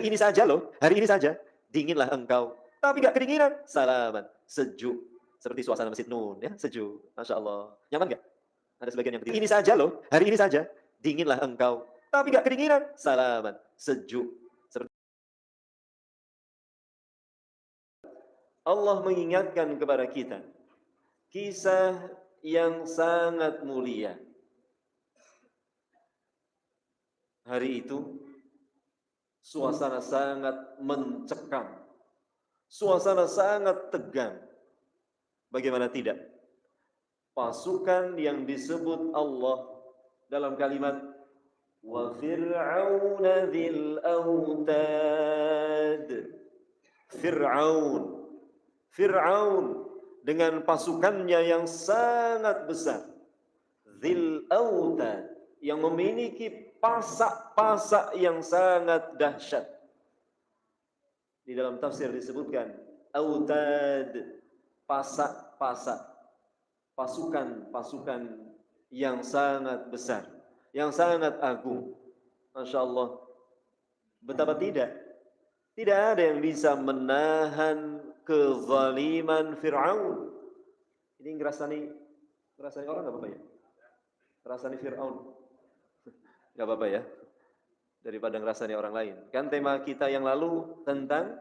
Ini saja loh, hari ini saja, dinginlah engkau, tapi nggak kedinginan, salaman, sejuk. Seperti suasana Masjid Nun, ya, sejuk. Masya Allah. Nyaman nggak? Ada sebagian yang berdiri. Ini saja loh, hari ini saja, dinginlah engkau, tapi nggak kedinginan, salaman, sejuk. Seperti Allah mengingatkan kepada kita, kisah yang sangat mulia. Hari itu, suasana sangat mencekam. Suasana sangat tegang. Bagaimana tidak? Pasukan yang disebut Allah dalam kalimat wa fir'auna dzil autad. Fir'aun dengan pasukannya yang sangat besar. Dzil autad, yang memiliki pasak-pasak yang sangat dahsyat. Di dalam tafsir disebutkan autad, pasak-pasak, pasukan-pasukan yang sangat besar, yang sangat agung. Masya Allah. Betapa tidak? Tidak ada yang bisa menahan kezaliman Fir'aun. Ini ngerasani orang nggak apa-apa ya? Ngerasani Fir'aun nggak apa-apa ya? Daripada ngerasani orang lain. Kan tema kita yang lalu tentang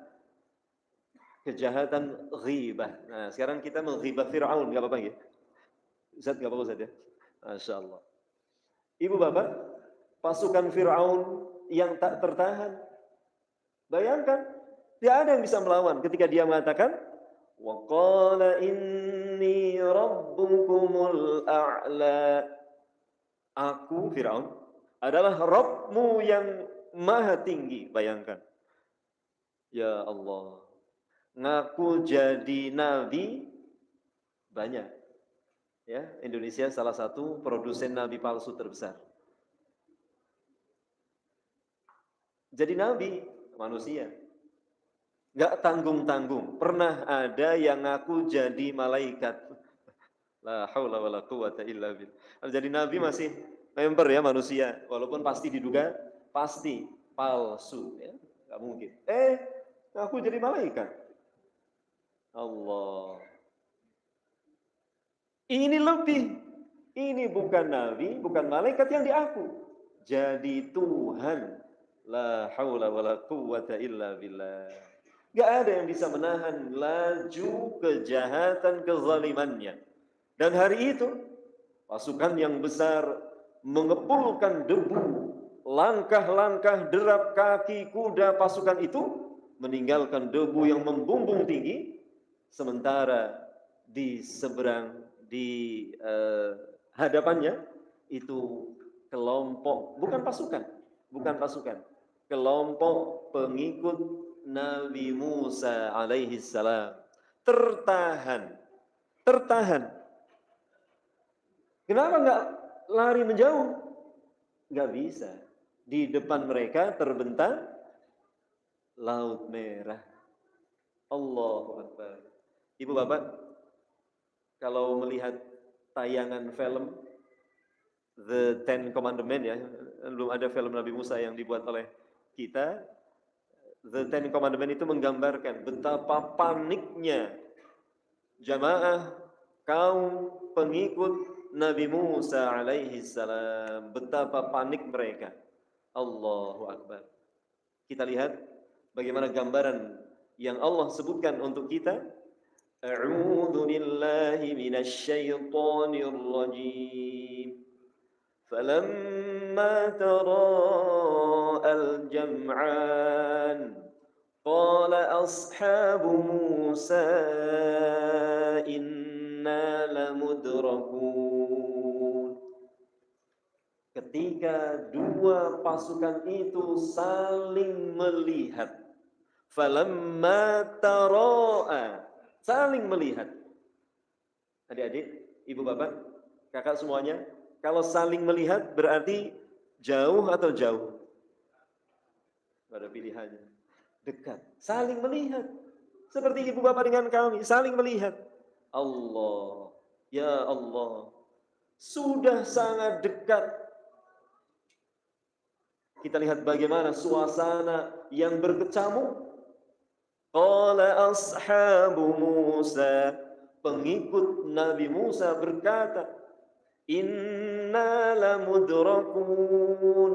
kejahatan ghibah. Nah, sekarang kita menghibah Fir'aun, nggak apa-apa ya? Ustaz, nggak apa-apa Ustaz ya? Masya Allah. Ibu bapak, pasukan Fir'aun yang tak tertahan. Bayangkan, tidak ada yang bisa melawan ketika dia mengatakan, wa qala inni rabbukumul a'la. Aku, Fir'aun, adalah Rabbmu yang maha tinggi. Bayangkan. Ya Allah. Ngaku jadi nabi banyak. Ya, Indonesia salah satu produsen nabi palsu terbesar. Jadi nabi manusia. Nggak tanggung-tanggung. Pernah ada yang ngaku jadi malaikat. La haula wala quwata illa billah. Jadi nabi masih member ya manusia, walaupun pasti diduga pasti palsu ya, nggak mungkin. Aku jadi malaikat. Allah. Ini lebih. Ini bukan nabi, bukan malaikat yang diaku. Jadi Tuhan. La haula wala quwata illa billah. Gak ada yang bisa menahan laju kejahatan kezalimannya. Dan hari itu pasukan yang besar mengepulkan debu, langkah-langkah derap kaki kuda pasukan itu meninggalkan debu yang membumbung tinggi, sementara di seberang, di hadapannya itu kelompok, bukan pasukan, kelompok pengikut Nabi Musa alaihi salam tertahan. Kenapa nggak lari menjauh? Nggak bisa. Di depan mereka terbentang Laut Merah. Allahu Akbar. Ibu bapak, kalau melihat tayangan film The Ten Commandments ya, belum ada film Nabi Musa yang dibuat oleh kita. The Ten Commandments itu menggambarkan betapa paniknya jamaah kaum pengikut Nabi Musa alaihi salam, betapa panik mereka. Allahu Akbar. Kita lihat bagaimana gambaran yang Allah sebutkan untuk kita. A'udzu billahi minasy syaithanir rajim. Falamma tara'al jam'an qala ashabu Musa inna lamudrakun. Ketika dua pasukan itu saling melihat, falamma tara'a, saling melihat. Adik-adik, ibu bapak, kakak semuanya, kalau saling melihat berarti jauh atau jauh? Ada pilihannya. Dekat. Saling melihat. Seperti ibu bapak dengan kami, saling melihat. Allah, ya Allah, sudah sangat dekat. Kita lihat bagaimana suasana yang berkecamuk. Qala ashabu Musa, pengikut Nabi Musa berkata, inna lamudrakun,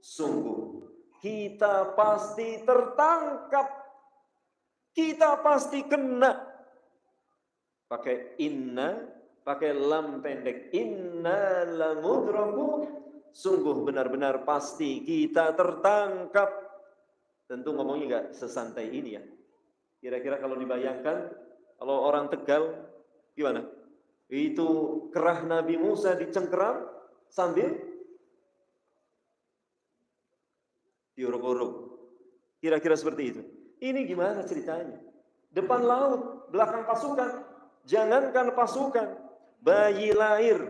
sungguh kita pasti tertangkap, kita pasti kena. Pakai inna, pakai lam pendek, inna lamudrakun, sungguh benar-benar pasti kita tertangkap. Tentu ngomongnya nggak sesantai ini ya. Kira-kira kalau dibayangkan, kalau orang Tegal gimana? Itu kerah Nabi Musa dicengkeram sambil diuruk-uruk. Kira-kira seperti itu. Ini gimana ceritanya? Depan laut, belakang pasukan. Jangankan pasukan, bayi lahir,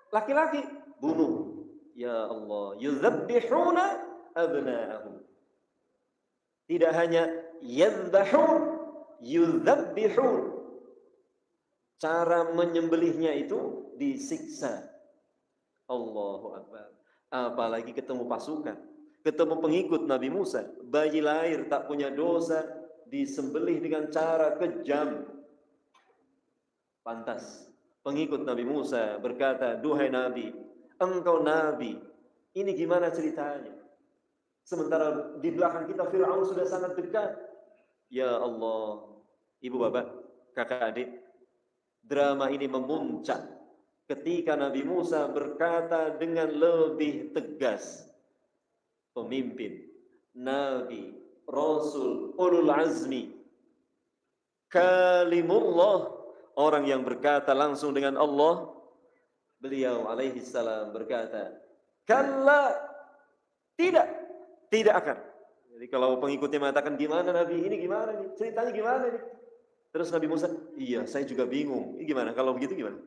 laki-laki bunuh. Ya Allah, yuzabbihuna abna'ahum. Tidak hanya yadhbahun, yuzabbihun. Cara menyembelihnya itu disiksa. Allahu Akbar. Apalagi ketemu pasukan, ketemu pengikut Nabi Musa, bayi lahir tak punya dosa, disembelih dengan cara kejam. Pantas pengikut Nabi Musa berkata, duhai Nabi, engkau Nabi, ini gimana ceritanya? Sementara di belakang kita Fir'aun sudah sangat dekat. Ya Allah, ibu bapak, kakak adik, drama ini memuncak ketika Nabi Musa berkata dengan lebih tegas. Pemimpin, Nabi, Rasul, Ulul Azmi, Kalimullah, orang yang berkata langsung dengan Allah, beliau alaihi salam berkata, kalla, tidak akan. Jadi kalau pengikutnya mengatakan gimana Nabi, ini gimana nih, ceritanya gimana nih? Terus Nabi Musa, iya saya juga bingung, ini gimana, kalau begitu gimana?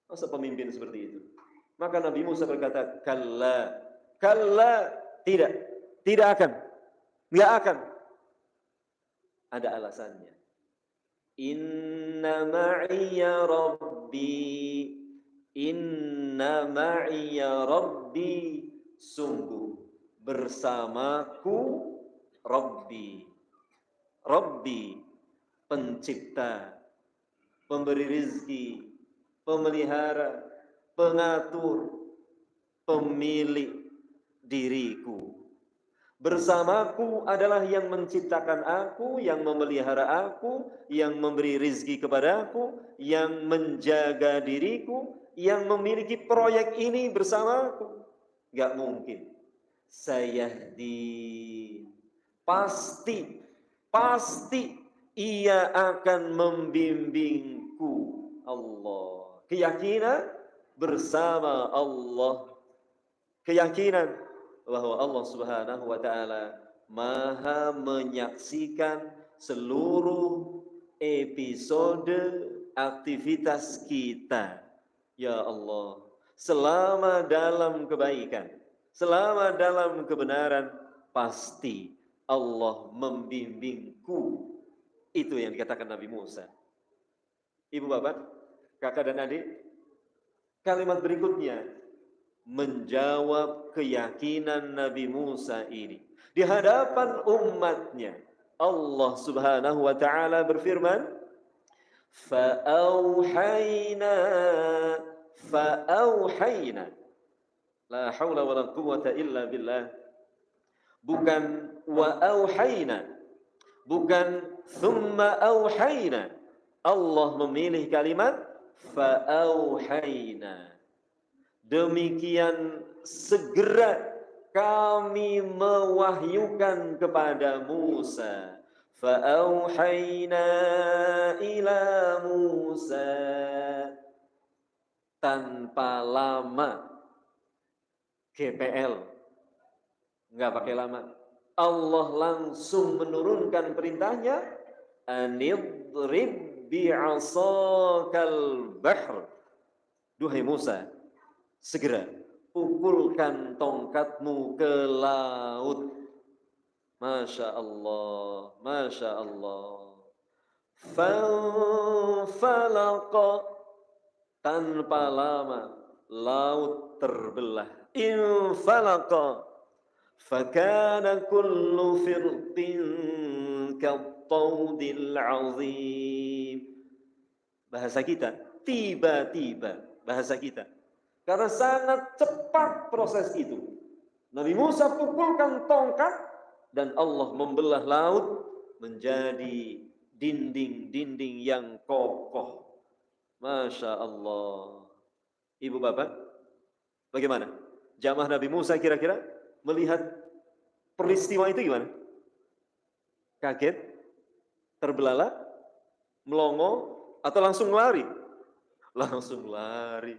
Masa pemimpin seperti itu? Maka Nabi Musa berkata, kalla, tidak akan, nggak akan. Ada alasannya. Inna ma'iya Rabbi, sungguh bersamaku Rabbi. Rabbi, pencipta, pemberi rizki, pemelihara, pengatur, pemilik diriku. Bersamaku adalah yang menciptakan aku, yang memelihara aku, yang memberi rizki kepadaku, yang menjaga diriku, yang memiliki proyek ini bersamaku. Gak mungkin. Sayahdi, pasti ia akan membimbingku. Allah. Keyakinan bersama Allah. Keyakinan bahwa Allah Subhanahu wa taala Maha menyaksikan seluruh episode aktivitas kita. Ya Allah, selama dalam kebaikan, selama dalam kebenaran, pasti Allah membimbingku. Itu yang dikatakan Nabi Musa. Ibu bapak, kakak dan adik, kalimat berikutnya menjawab keyakinan Nabi Musa ini di hadapan umatnya. Allah Subhanahu wa taala berfirman, fa'auhayna, la haula wala quwwata illa billah. Bukan wa auhayna, bukan thumma auhayna. Allah memilih kalimat fa'auhayna. Demikian segera kami mewahyukan kepada Musa. Fa'auhayna ila Musa. Tanpa lama. GPL. Enggak pakai lama. Allah langsung menurunkan perintahnya. Anidrib bi'asakal bahr. Duhai Musa, segera pukulkan tongkatmu ke laut. Masya Allah, Masya Allah. Fanfalaqa, tanpa lama laut terbelah. infalaqa fakana kullu firqin kattawdil azim. Bahasa kita, tiba-tiba bahasa kita. Karena sangat cepat proses itu. Nabi Musa pukulkan tongkat dan Allah membelah laut menjadi dinding-dinding yang kokoh. Masya Allah. Ibu bapak, bagaimana? Jamaah Nabi Musa kira-kira melihat peristiwa itu gimana? Kaget, terbelalak, melongo, atau langsung lari? Langsung lari.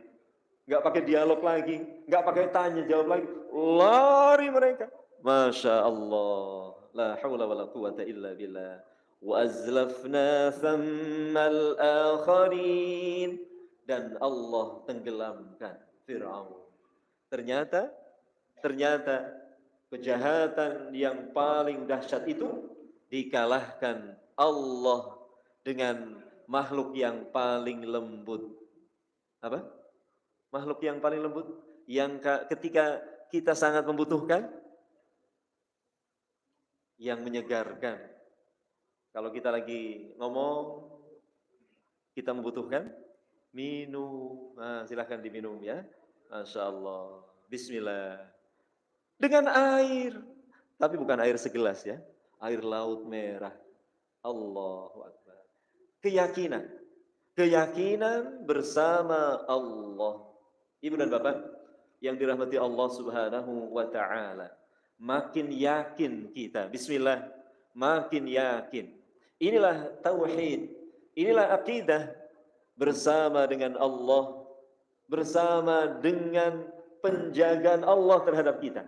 Nggak pakai dialog lagi, nggak pakai tanya jawab lagi, lari mereka. Masya Allah, la haula wa la quwata illa billah. Wa azlafna thammal akharin, dan Allah tenggelamkan Fir'aun. Ternyata kejahatan yang paling dahsyat itu dikalahkan Allah dengan makhluk yang paling lembut. Apa? Makhluk yang paling lembut, yang ketika kita sangat membutuhkan, yang menyegarkan. Kalau kita lagi ngomong, kita membutuhkan minum. Nah, silahkan diminum ya. Masya Allah. Bismillah. Dengan air, tapi bukan air segelas ya, air laut merah. Allahu Akbar. Keyakinan bersama Allah. Ibu dan bapak yang dirahmati Allah Subhanahu wa ta'ala, makin yakin kita, bismillah, makin yakin. Inilah tauhid, inilah akidah bersama dengan Allah, bersama dengan penjagaan Allah terhadap kita.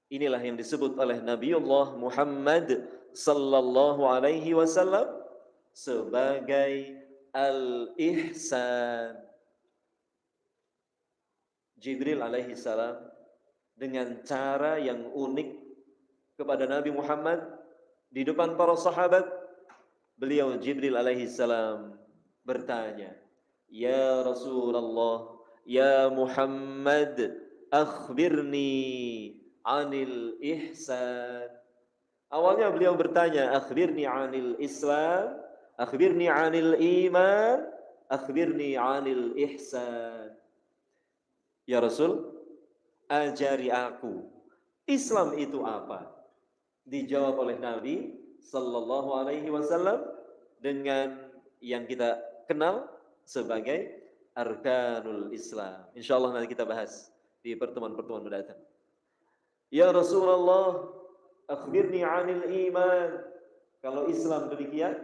Inilah yang disebut oleh Nabiullah Muhammad sallallahu alaihi wasallam sebagai al-ihsan. Jibril alaihi salam dengan cara yang unik kepada Nabi Muhammad di depan para sahabat, beliau Jibril alaihi salam bertanya, "Ya Rasulullah, ya Muhammad, akhbirni 'anil ihsan." Awalnya beliau bertanya, "Akhbirni 'anil Islam, akhbirni 'anil iman, akhbirni 'anil ihsan." Ya Rasul, ajari aku, Islam itu apa? Dijawab oleh Nabi sallallahu alaihi wasallam dengan yang kita kenal sebagai arkanul Islam. Insyaallah nanti kita bahas di pertemuan-pertemuan mendatang. Ya Rasulullah, akhbirni 'anil iman. Kalau Islam demikian,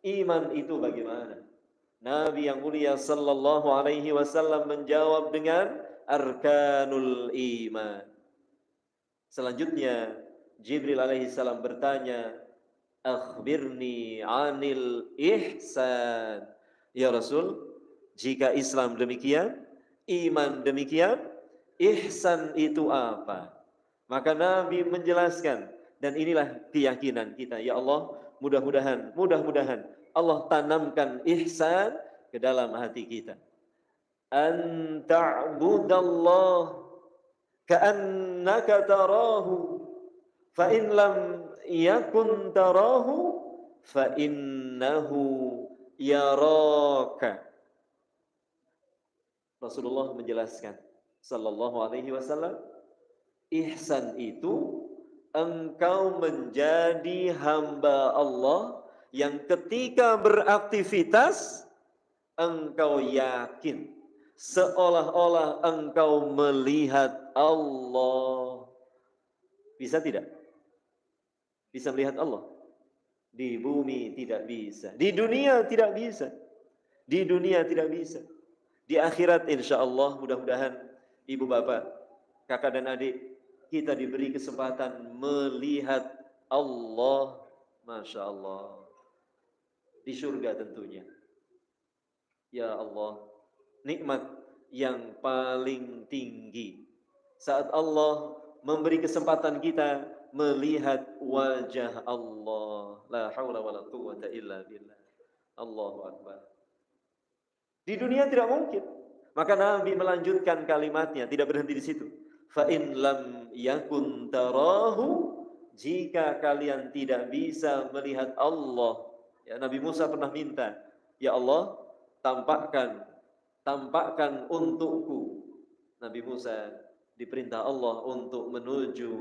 iman itu bagaimana? Nabi yang mulia sallallahu alaihi wasallam menjawab dengan arkanul iman. Selanjutnya Jibril alaihi salam bertanya, akhbirni 'anil ihsan. Ya Rasul, jika Islam demikian, iman demikian, ihsan itu apa? Maka Nabi menjelaskan, dan inilah keyakinan kita. Ya Allah, mudah-mudahan Allah tanamkan ihsan ke dalam hati kita. An ta'budallah ka'annaka tarahu fa in lam yakun tarahu fa innahu yaraka. Rasulullah menjelaskan sallallahu alaihi wasallam, ihsan itu engkau menjadi hamba Allah yang ketika beraktivitas engkau yakin seolah-olah engkau melihat Allah. Bisa tidak? Bisa melihat Allah? Di bumi tidak bisa, di dunia tidak bisa, di dunia tidak bisa. Di akhirat insyaallah, mudah-mudahan ibu bapak, kakak dan adik, kita diberi kesempatan melihat Allah. Masya Allah, di surga tentunya. Ya Allah, nikmat yang paling tinggi saat Allah memberi kesempatan kita melihat wajah Allah. La haula wa la quwata illa billah. Allahu Akbar. Di dunia tidak mungkin. Maka Nabi melanjutkan kalimatnya, tidak berhenti di situ. fa in lam yakun tarahu, jika kalian tidak bisa melihat Allah. Ya, Nabi Musa pernah minta, ya Allah, tampakkan untukku. Nabi Musa diperintah Allah untuk menuju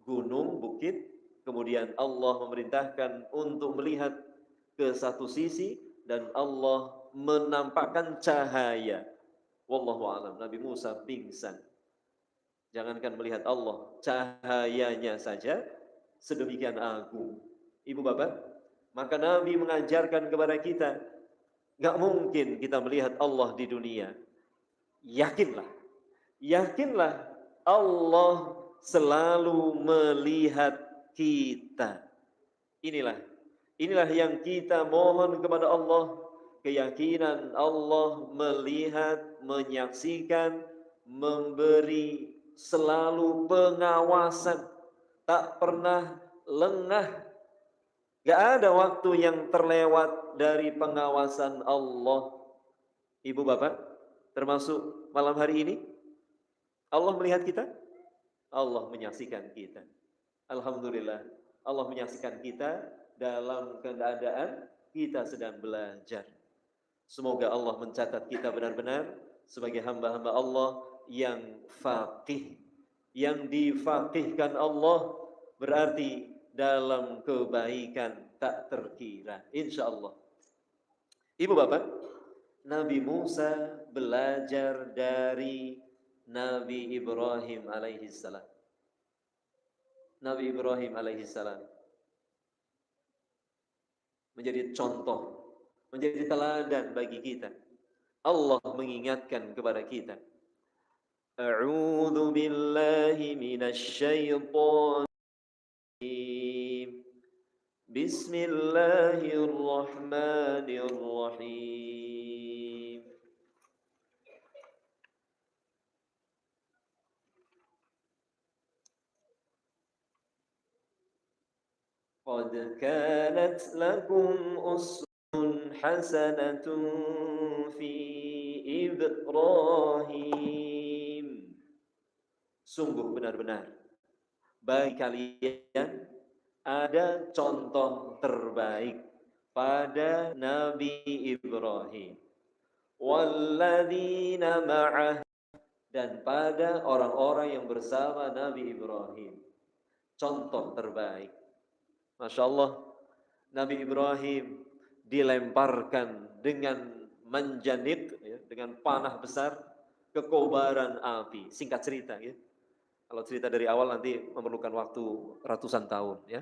gunung, bukit, kemudian Allah memerintahkan untuk melihat ke satu sisi dan Allah menampakkan cahaya. Wallahu a'lam. Nabi Musa pingsan. Jangankan melihat Allah, cahayanya saja sedemikian agung. Ibu bapak, maka Nabi mengajarkan kepada kita, gak mungkin kita melihat Allah di dunia. Yakinlah, yakinlah Allah selalu melihat kita. Inilah yang kita mohon kepada Allah, keyakinan Allah melihat, menyaksikan, memberi selalu pengawasan, tak pernah lengah. Gak ada waktu yang terlewat dari pengawasan Allah. Ibu bapak, termasuk malam hari ini, Allah melihat kita, Allah menyaksikan kita. Alhamdulillah, Allah menyaksikan kita dalam keadaan kita sedang belajar. Semoga Allah mencatat kita benar-benar sebagai hamba-hamba Allah yang faqih. Yang difaqihkan Allah berarti dalam kebaikan tak terkira, insyaallah. Ibu bapak, Nabi Musa belajar dari Nabi Ibrahim alaihissalam. Nabi Ibrahim alaihissalam menjadi contoh, menjadi teladan bagi kita. Allah mengingatkan kepada kita, A'udzu billahi minasy syaithanir rajim. Bismillahirrahmanirrahim. Qad kanat lakum uswatun hasanatun fi Ibrahim. Sungguh benar-benar bagi kalian ada contoh terbaik pada Nabi Ibrahim. Walladzina ma'ah, dan pada orang-orang yang bersama Nabi Ibrahim. Contoh terbaik. Masya Allah, Nabi Ibrahim dilemparkan dengan manjanik, ya, dengan panah besar ke kobaran api. Singkat cerita, ya. Kalau cerita dari awal nanti memerlukan waktu ratusan tahun, ya.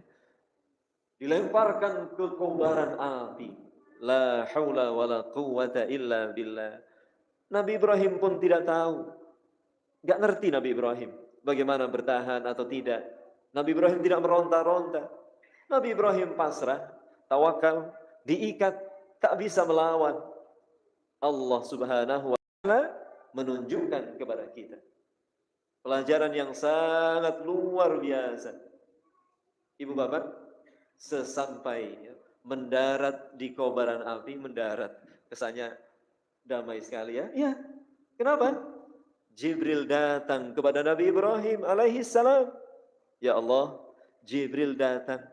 Dilemparkan ke kobaran api. La haula wa la quwwata illa billah. Nabi Ibrahim pun tidak tahu. Gak ngerti Nabi Ibrahim bagaimana bertahan atau tidak. Nabi Ibrahim tidak meronta-ronta. Nabi Ibrahim pasrah, tawakal, diikat, tak bisa melawan. Allah Subhanahu wa ta'ala menunjukkan kepada kita pelajaran yang sangat luar biasa. Ibu bapak, sesampai mendarat di kobaran api, mendarat, kesannya damai sekali, ya. Ya, kenapa? Jibril datang kepada Nabi Ibrahim alaihissalam. Ya Allah, Jibril datang.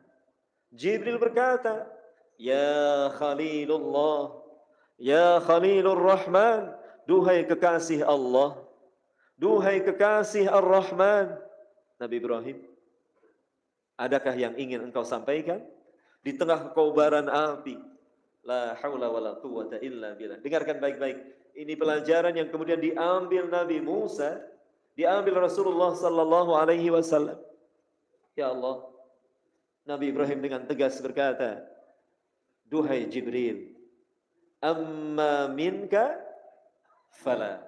Jibril berkata, Ya Khalilullah, Ya Khalilur Rahman, duhai kekasih Allah, duhai kekasih Ar-Rahman. Nabi Ibrahim, adakah yang ingin engkau sampaikan di tengah kobaran api? La haula wa la quwwata illa billah. Dengarkan baik-baik. Ini pelajaran yang kemudian diambil Nabi Musa, diambil Rasulullah sallallahu alaihi wasallam. Ya Allah, Nabi Ibrahim dengan tegas berkata, duhai Jibril, amma minka fala.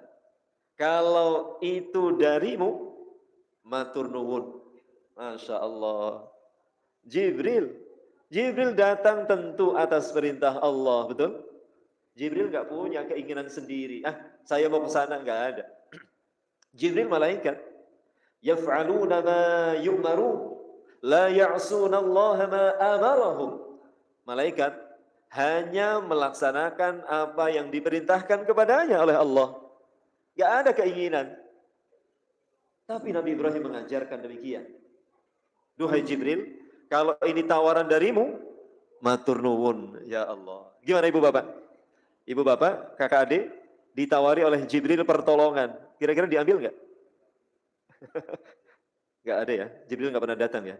Kalau itu darimu, matur nuwun. Masya Allah. Jibril datang tentu atas perintah Allah, betul? Jibril gak punya keinginan sendiri. Saya mau ke sana, gak ada. Jibril malaikat. Yaf'aluna ma yu'maru, la ya'sunallaha ma amarahum. Malaikat hanya melaksanakan apa yang diperintahkan kepadanya oleh Allah. Gak ada keinginan. Tapi Nabi Ibrahim mengajarkan demikian. Duhai Jibril, kalau ini tawaran darimu, matur nuwun, ya Allah. Gimana ibu bapak? Ibu bapak, kakak adik, ditawari oleh Jibril pertolongan. Kira-kira diambil nggak? Nggak ada ya, Jibril nggak pernah datang ya.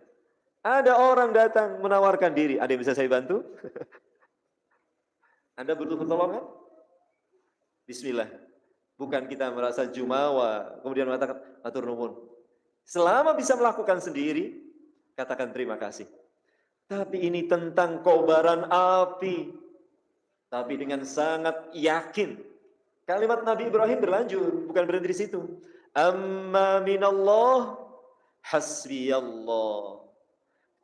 Ada orang datang menawarkan diri, ada yang bisa saya bantu? Anda butuh pertolongan? Bismillah. Bukan kita merasa jumawa, kemudian mengatakan, matur nuwun. Selama bisa melakukan sendiri, katakan terima kasih. Tapi ini tentang kobaran api. Tapi dengan sangat yakin. Kalimat Nabi Ibrahim berlanjut, bukan berhenti di situ. Amma minallah, hasbiyallah.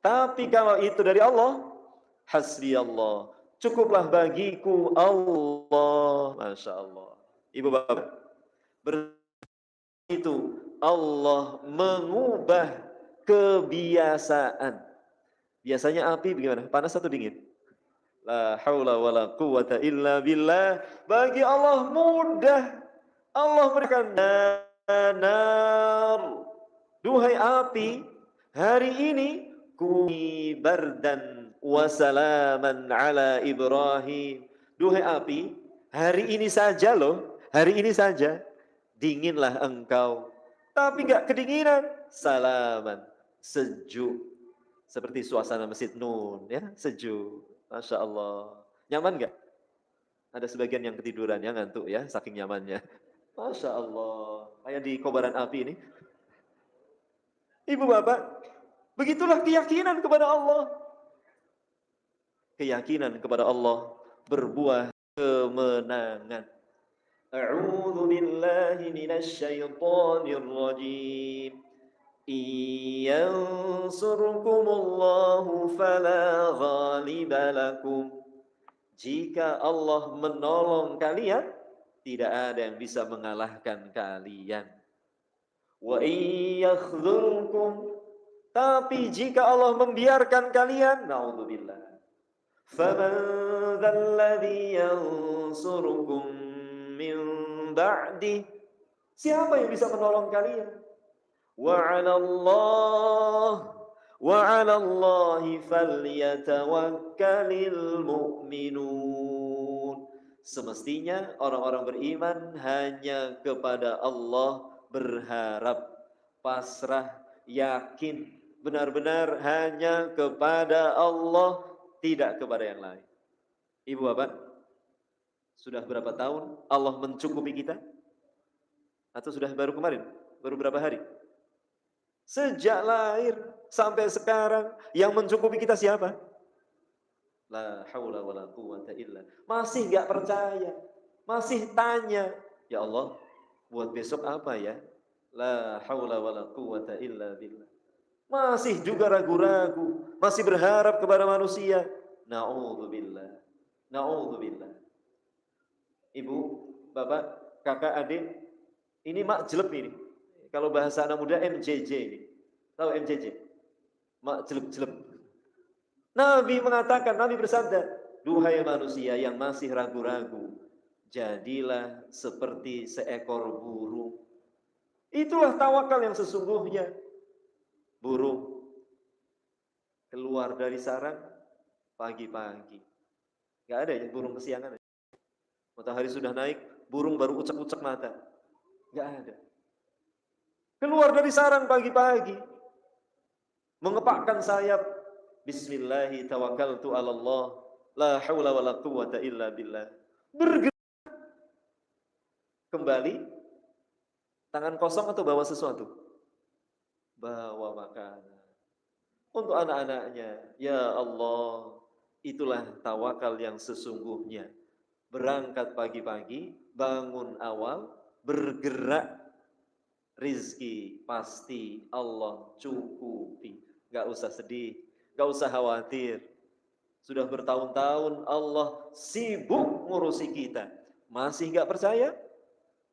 Tapi kalau itu dari Allah, hasbiyallah. Cukuplah bagiku Allah. Masya Allah. Ibu bapak, itu Allah mengubah kebiasaan. Biasanya api bagaimana? Panas atau dingin? La haula wala quwata illa billah. Bagi Allah mudah. Allah berikan nar. Duhai api, hari ini kuni bardan wa salaman ala Ibrahim. Duhai api, hari ini saja loh, hari ini saja dinginlah engkau. Tapi enggak kedinginan, salaman, sejuk. Seperti suasana Masjid Nun, ya, sejuk. Masya Allah. Nyaman nggak? Ada sebagian yang ketiduran ya, ngantuk ya, saking nyamannya. Masya Allah. Kayak di kobaran api ini. Ibu bapak, begitulah keyakinan kepada Allah. Keyakinan kepada Allah berbuah kemenangan. A'udzu billahi minasyaitonir rajim. Yansurkumullahu fala ghaliba lakum. Jika Allah menolong kalian, tidak ada yang bisa mengalahkan kalian. Wa yakhdzulkum, tapi jika Allah membiarkan kalian, naudzubillah. Faman dzalladzi yansurukum min ba'di. Siapa yang bisa menolong kalian? Wa 'ala Allahi falyatawakkalul mu'minun. Semestinya orang-orang beriman hanya kepada Allah berharap, pasrah, yakin, benar-benar hanya kepada Allah, tidak kepada yang lain. Ibu bapak, sudah berapa tahun Allah mencukupi kita? Atau sudah baru kemarin? Baru berapa hari? Sejak lahir sampai sekarang yang mencukupi kita siapa? La haula wala quwata illa. Masih enggak percaya, masih tanya, ya Allah, buat besok apa ya? La haula wala quwata illa billah. Masih juga ragu-ragu, masih berharap kepada manusia. Na'udzubillah. Na'udzubillah. Ibu, bapak, kakak, adik, ini makjeleb ini. Kalau bahasa anak muda MJJ ini. Tahu MJJ? Mak jeleb-jeleb. Nabi mengatakan, Nabi bersabda, duhai manusia yang masih ragu-ragu, jadilah seperti seekor burung. Itulah tawakal yang sesungguhnya. Burung keluar dari sarang pagi-pagi. Gak ada ya burung kesiangan. Matahari sudah naik, burung baru ucek-ucek mata. Gak ada. Keluar dari sarang pagi-pagi, mengepakkan sayap, bismillahi tawakkaltu 'ala Allah, la haula wala quwata illa billah. Bergerak kembali, tangan kosong atau bawa sesuatu? Bawa makanan untuk anak-anaknya. Ya Allah, itulah tawakal yang sesungguhnya. Berangkat pagi-pagi, bangun awal, bergerak. Rizki pasti Allah cukupi. Gak usah sedih, gak usah khawatir. Sudah bertahun-tahun Allah sibuk ngurusi kita. Masih gak percaya?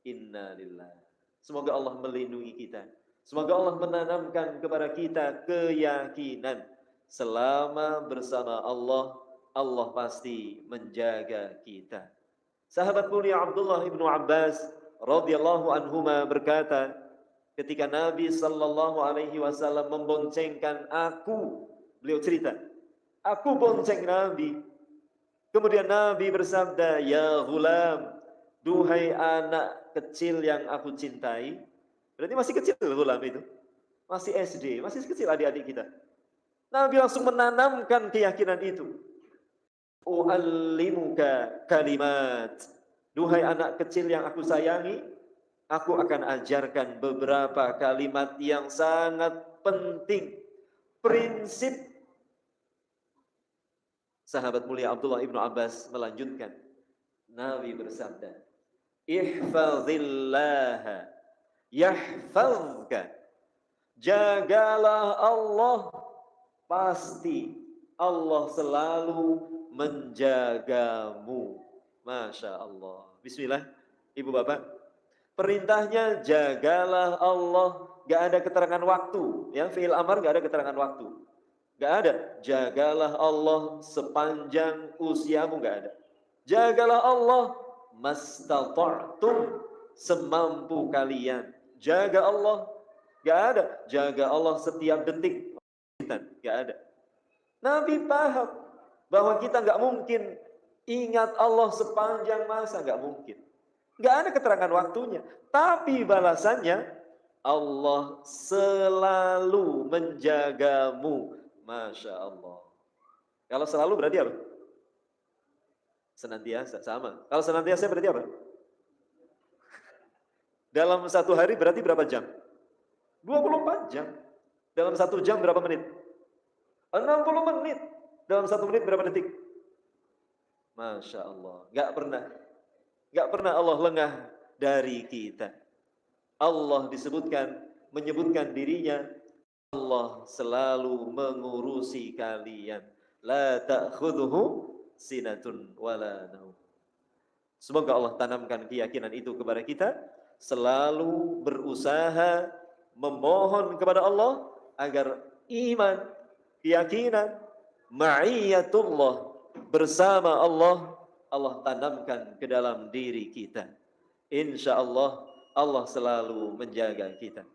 Innalillah. Semoga Allah melindungi kita. Semoga Allah menanamkan kepada kita keyakinan. Selama bersama Allah, Allah pasti menjaga kita. Sahabat mulia Abdullah ibnu Abbas radhiyallahu anhuma berkata, Ketika Nabi Sallallahu Alaihi Wasallam memboncengkan aku, beliau cerita, aku bonceng Nabi. Kemudian Nabi bersabda, ya ghulam, duhai anak kecil yang aku cintai. Berarti masih kecil ghulam itu. Masih SD, masih kecil adik-adik kita. Nabi langsung menanamkan keyakinan itu. U'allimuka kalimat. Duhai anak kecil yang aku sayangi, aku akan ajarkan beberapa kalimat yang sangat penting. Prinsip. Sahabat mulia Abdullah ibnu Abbas melanjutkan. Nabi bersabda, ihfazillaha yahfazka. Jagalah Allah, pasti Allah selalu menjagamu. Masya Allah. Bismillah, ibu bapak. Perintahnya jagalah Allah. Gak ada keterangan waktu. Ya, fi'il amar gak ada keterangan waktu. Gak ada. Jagalah Allah sepanjang usiamu, gak ada. Jagalah Allah mastata'tum, semampu kalian. Jaga Allah. Gak ada. Jaga Allah setiap detik. Gak ada. Nabi paham bahwa kita nggak mungkin ingat Allah sepanjang masa, nggak mungkin. Nggak ada keterangan waktunya. Tapi balasannya, Allah selalu menjagamu. Masya Allah. Kalau selalu berarti apa? Senantiasa, sama. Kalau senantiasa berarti apa? Dalam satu hari berarti berapa jam? 24 jam. Dalam satu jam berapa menit? 60 menit. Dalam satu menit berapa detik? Masya Allah. Gak pernah Allah lengah dari kita. Allah menyebutkan dirinya, Allah selalu mengurusi kalian. La ta'khudhuhu sinatun wala naum. Semoga Allah tanamkan keyakinan itu kepada kita. Selalu berusaha memohon kepada Allah agar iman, keyakinan, ma'iyatullah, bersama Allah, Allah tanamkan ke dalam diri kita. Insya Allah, Allah selalu menjaga kita.